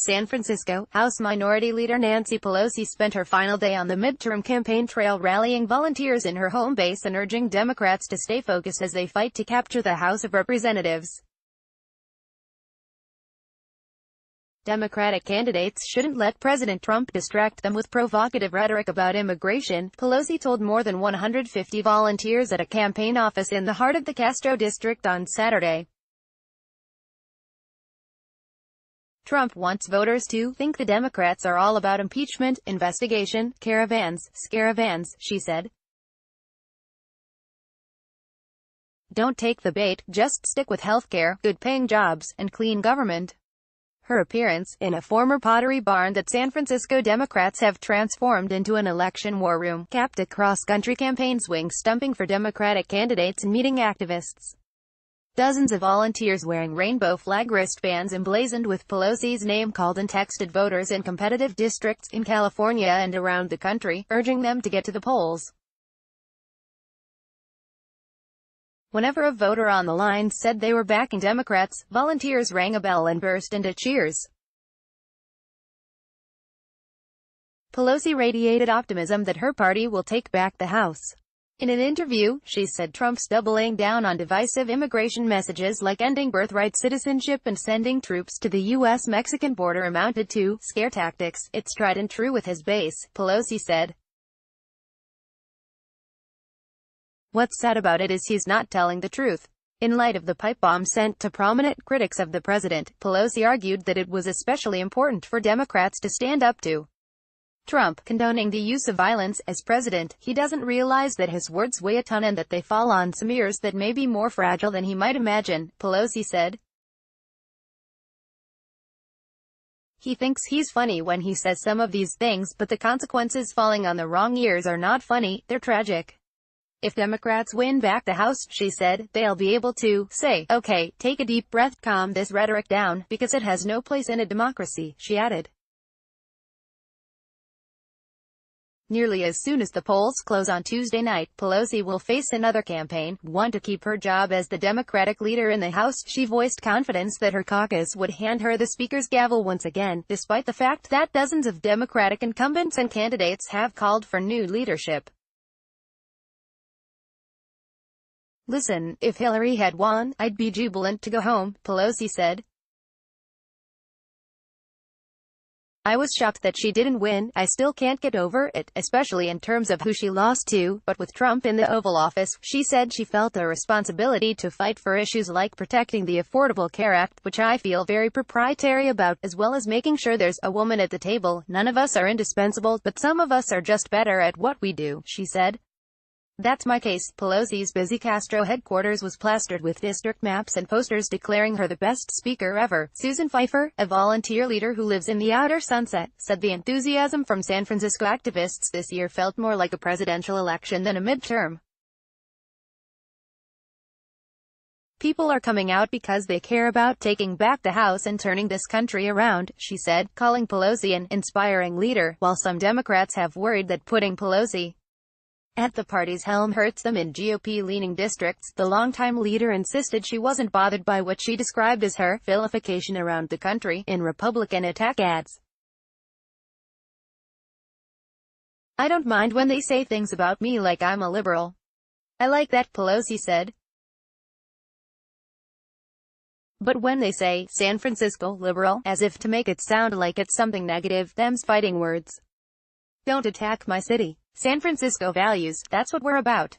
San Francisco. House Minority Leader Nancy Pelosi spent her final day on the midterm campaign trail rallying volunteers in her home base and urging Democrats to stay focused as they fight to capture the House of Representatives. Democratic candidates shouldn't let President Trump distract them with provocative rhetoric about immigration, Pelosi told more than 150 volunteers at a campaign office in the heart of the Castro district on Saturday. Trump wants voters to think the Democrats are all about impeachment, investigation, caravans, scaravans, she said. Don't take the bait, just stick with healthcare, good-paying jobs, and clean government. Her appearance, in a former Pottery Barn that San Francisco Democrats have transformed into an election war room, capped a cross-country campaign swing stumping for Democratic candidates and meeting activists. Dozens of volunteers wearing rainbow flag wristbands emblazoned with Pelosi's name called and texted voters in competitive districts in California and around the country, urging them to get to the polls. Whenever a voter on the line said they were backing Democrats, volunteers rang a bell and burst into cheers. Pelosi radiated optimism that her party will take back the House. In an interview, she said Trump's doubling down on divisive immigration messages like ending birthright citizenship and sending troops to the U.S.-Mexican border amounted to scare tactics. It's tried and true with his base, Pelosi said. What's sad about it is he's not telling the truth. In light of the pipe bomb sent to prominent critics of the president, Pelosi argued that it was especially important for Democrats to stand up to Trump, condoning the use of violence. As president, he doesn't realize that his words weigh a ton and that they fall on some ears that may be more fragile than he might imagine, Pelosi said. He thinks he's funny when he says some of these things, but the consequences falling on the wrong ears are not funny, they're tragic. If Democrats win back the House, she said, they'll be able to say, okay, take a deep breath, calm this rhetoric down, because it has no place in a democracy, she added. Nearly as soon as the polls close on Tuesday night, Pelosi will face another campaign, one to keep her job as the Democratic leader in the House. She voiced confidence that her caucus would hand her the Speaker's gavel once again, despite the fact that dozens of Democratic incumbents and candidates have called for new leadership. Listen, if Hillary had won, I'd be jubilant to go home, Pelosi said. I was shocked that she didn't win. I still can't get over it, especially in terms of who she lost to, but with Trump in the Oval Office, she said she felt a responsibility to fight for issues like protecting the Affordable Care Act, which I feel very proprietary about, as well as making sure there's a woman at the table. None of us are indispensable, but some of us are just better at what we do, she said. That's my case. Pelosi's busy Castro headquarters was plastered with district maps and posters declaring her the best speaker ever. Susan Pfeiffer, a volunteer leader who lives in the outer sunset, said the enthusiasm from San Francisco activists this year felt more like a presidential election than a midterm. People are coming out because they care about taking back the House and turning this country around, she said, calling Pelosi an inspiring leader. While some Democrats have worried that putting Pelosi at the party's helm hurts them in GOP-leaning districts, the longtime leader insisted she wasn't bothered by what she described as her vilification around the country in Republican attack ads. I don't mind when they say things about me like I'm a liberal. I like that, Pelosi said. But when they say, San Francisco liberal, as if to make it sound like it's something negative, them's fighting words. Don't attack my city. San Francisco values, that's what we're about.